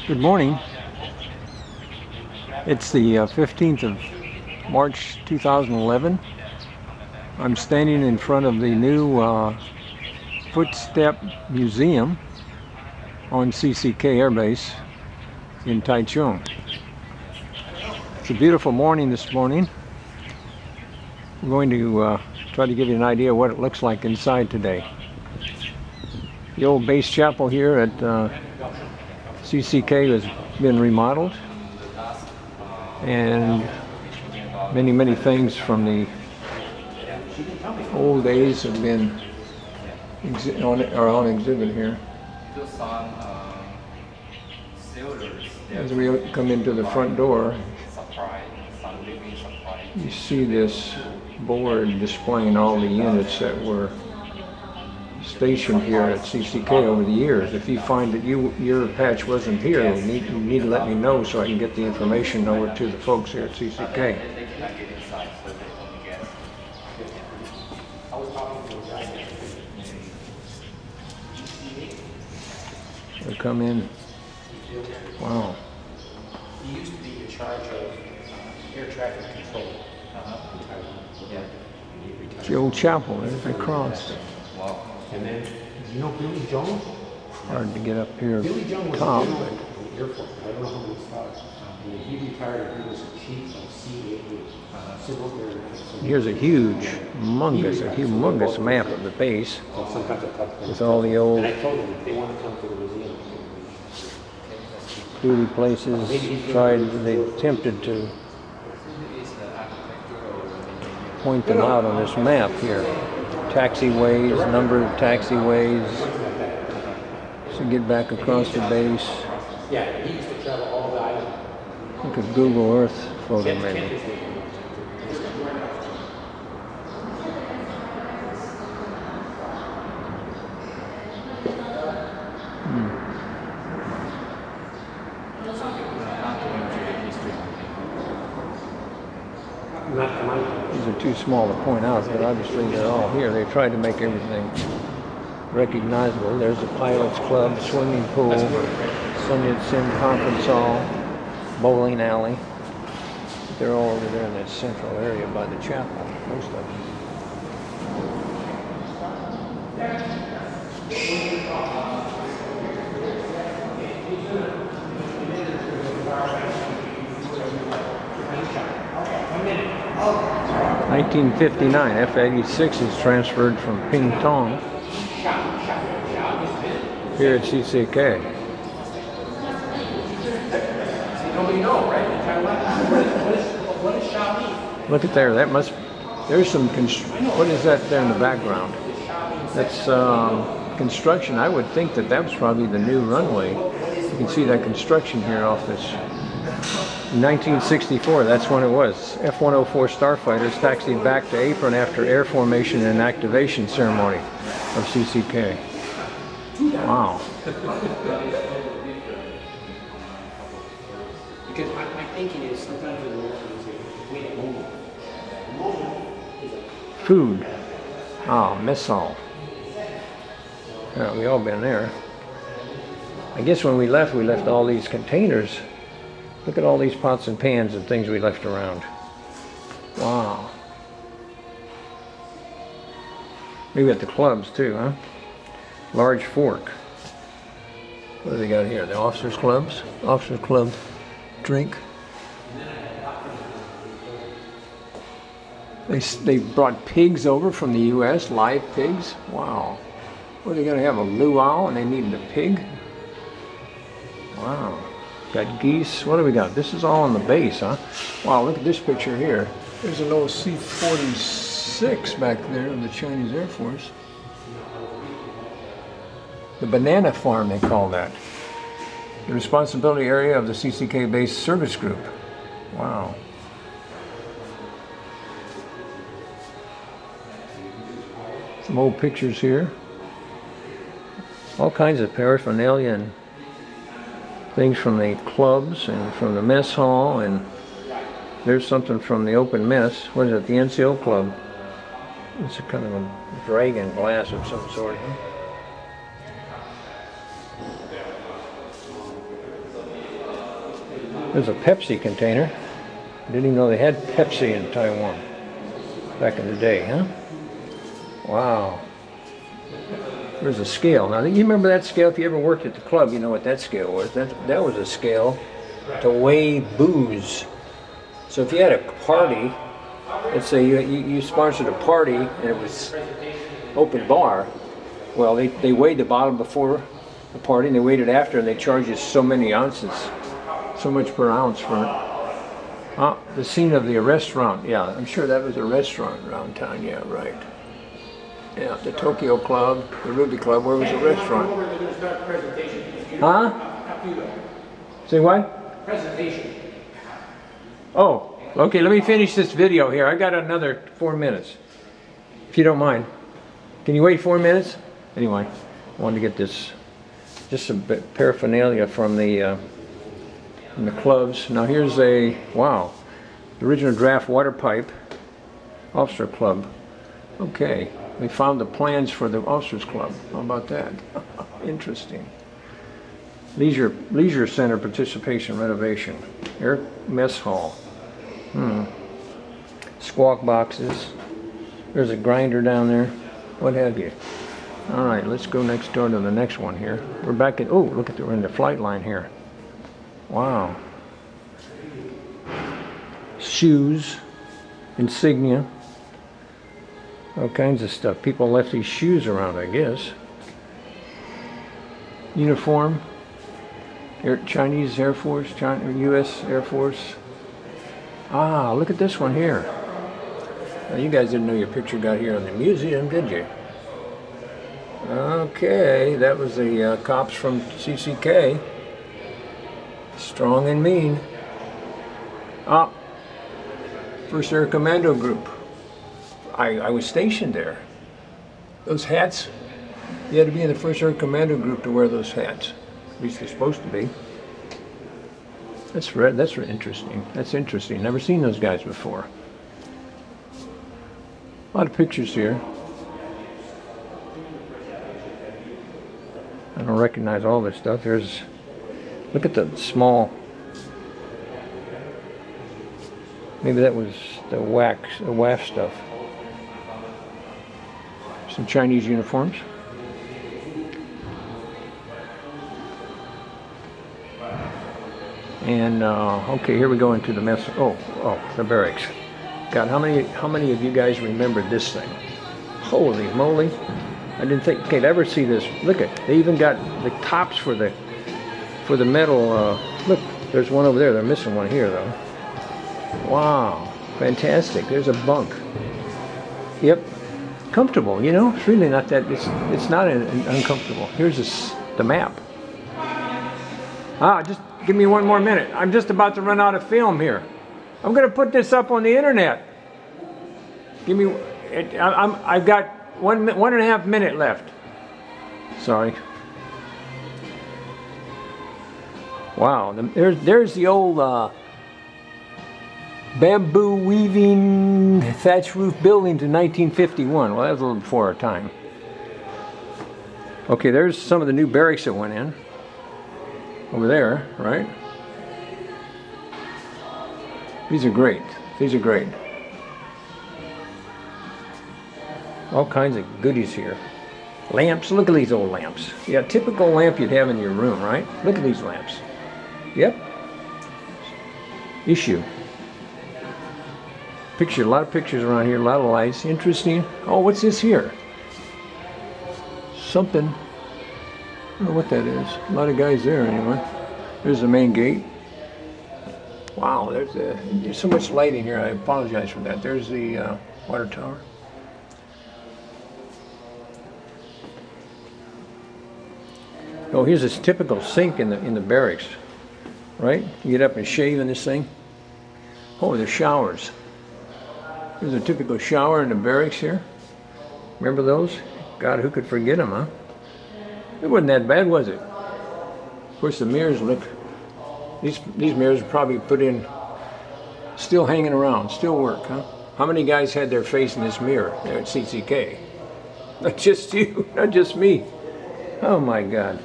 Good morning. It's the 15th of March 2011. I'm standing in front of the new Footstep Museum on CCK Air Base in Taichung. It's a beautiful morning this morning. I'm going to try to give you an idea of what it looks like inside today. The old base chapel here at CCK has been remodeled, and many things from the old days have been on exhibit here. As we come into the front door, you see this board displaying all the units that were stationed here at CCK over the years. If you find that your patch wasn't here, you need to let me know so I can get the information over to the folks here at CCK. They come in. Wow. He used to be in charge of air traffic control. It's the old chapel. There's the cross. Wow. And then, you know Billy Jones? Hard to get up here Billy Jones was top. a general from Air Force. I don't know how many stars. He retired. He was a chief of CAA, Civil Aeronautics. Here's a humongous map of the base with all the old And I told them if they want to come to the museum, duty places. They attempted to point them out on this map here. Taxiways, number of taxiways to get back across the base. yeah, he used to travel all the island. Look at Google Earth photo maybe. These are too small to point out, but obviously they're all here. They tried to make everything recognizable. There's the Pilots Club, swimming pool, Sun Yat-sen Conference Hall, bowling alley. They're all over there in that central area by the chapel, most of them. In 1959, F-86 is transferred from Pingtong here at CCK. Look at there. That must. There's some. What is that there in the background? That's construction. I would think that was probably the new runway. You can see that construction here off this. In 1964, that's when it was. F-104 starfighters taxied back to apron after air formation and activation ceremony of CCK. Wow. Because my thinking is sometimes in the Americans wait a moment. A moment is a Food. Mess hall. Yeah, we all been there. I guess when we left all these containers. Look at all these pots and pans and things we left around. Wow. Maybe at the clubs too, huh? Large fork. What do they got here? The officers' clubs? Officers' club drink. They brought pigs over from the U.S., live pigs. Wow. What are they going to have, a luau and they needed a pig? Wow. Got geese. What do we got? This is all on the base, huh? Wow, look at this picture here. There's an old C-46 back there of the Chinese Air Force. The banana farm, they call that. The responsibility area of the CCK base service group. Wow. Some old pictures here. All kinds of paraphernalia and things from the clubs and from the mess hall, and there's something from the open mess. What is it? The NCO club. It's a kind of a dragon glass of some sort. There's a Pepsi container. Didn't even know they had Pepsi in Taiwan back in the day, huh? Wow. There's a scale. Now, you remember that scale? If you ever worked at the club, you know what that scale was. That was a scale to weigh booze. So if you had a party, let's say you sponsored a party and it was open bar, well, they weighed the bottle before the party and they weighed it after, and they charged you so many ounces, so much per ounce for it. The scene of the restaurant. Yeah, I'm sure that was a restaurant around town. Yeah, right. Yeah, the Tokyo Club, the Ruby Club, where was the restaurant? Huh? Say what? Presentation. Oh, okay, let me finish this video here. I got another 4 minutes, if you don't mind. Can you wait 4 minutes? Anyway, I wanted to get this, just some paraphernalia from the clubs. Now here's a, wow, the original draft water pipe, officer club. Okay, we found the plans for the officers club. How about that? Interesting. Leisure center participation renovation. Air mess hall. Squawk boxes. There's a grinder down there. What have you. All right, let's go next door to the next one here. We're back at, oh, look at we're in the flight line here. Wow. Shoes, insignia, all kinds of stuff. People left these shoes around, I guess. Uniform, Chinese Air Force, U.S. Air Force. Ah, look at this one here. Now, you guys didn't know your picture got here in the museum, did you? Okay, that was the cops from CCK. Strong and mean. Ah, First Air Commando Group. I was stationed there. Those hats, you had to be in the First Air Commando Group to wear those hats. At least they're supposed to be. That's interesting. That's interesting. Never seen those guys before. A lot of pictures here. I don't recognize all this stuff. There's, look at the small, maybe that was the WAF stuff. Some Chinese uniforms. And okay, here we go into the mess. Oh, the barracks. God, how many of you guys remembered this thing? Holy moly! I didn't think I'd ever see this. Look at, they even got the tops for the metal. Look, there's one over there. They're missing one here though. Wow, fantastic! There's a bunk. Yep, comfortable. You know, it's really not that. It's not uncomfortable. Here's the map. Just give me 1 more minute. I'm just about to run out of film here. I'm going to put this up on the internet. Give me. I've got 1.5 minutes left. Sorry. Wow. There's the old bamboo weaving thatch roof building to 1951. Well, that was a little before our time. Okay, there's some of the new barracks that went in. Over there, right? These are great. These are great. All kinds of goodies here. Lamps. Look at these old lamps. Yeah, typical lamp you'd have in your room, right? Look at these lamps. Yep. Issue. Picture. A lot of pictures around here. A lot of lights. Interesting. Oh, what's this here? Something. I don't know what that is. A lot of guys there anyway. There's the main gate. Wow, there's so much lighting here. I apologize for that. There's the water tower. Oh, here's this typical sink in the barracks, right? You get up and shave in this thing. Oh, there's showers. There's a typical shower in the barracks here. Remember those? God, who could forget them, huh? It wasn't that bad, was it? Of course, the mirrors look. These mirrors are probably put in, still hanging around, still work, huh? How many guys had their face in this mirror there at CCK? Not just you, not just me. Oh my God.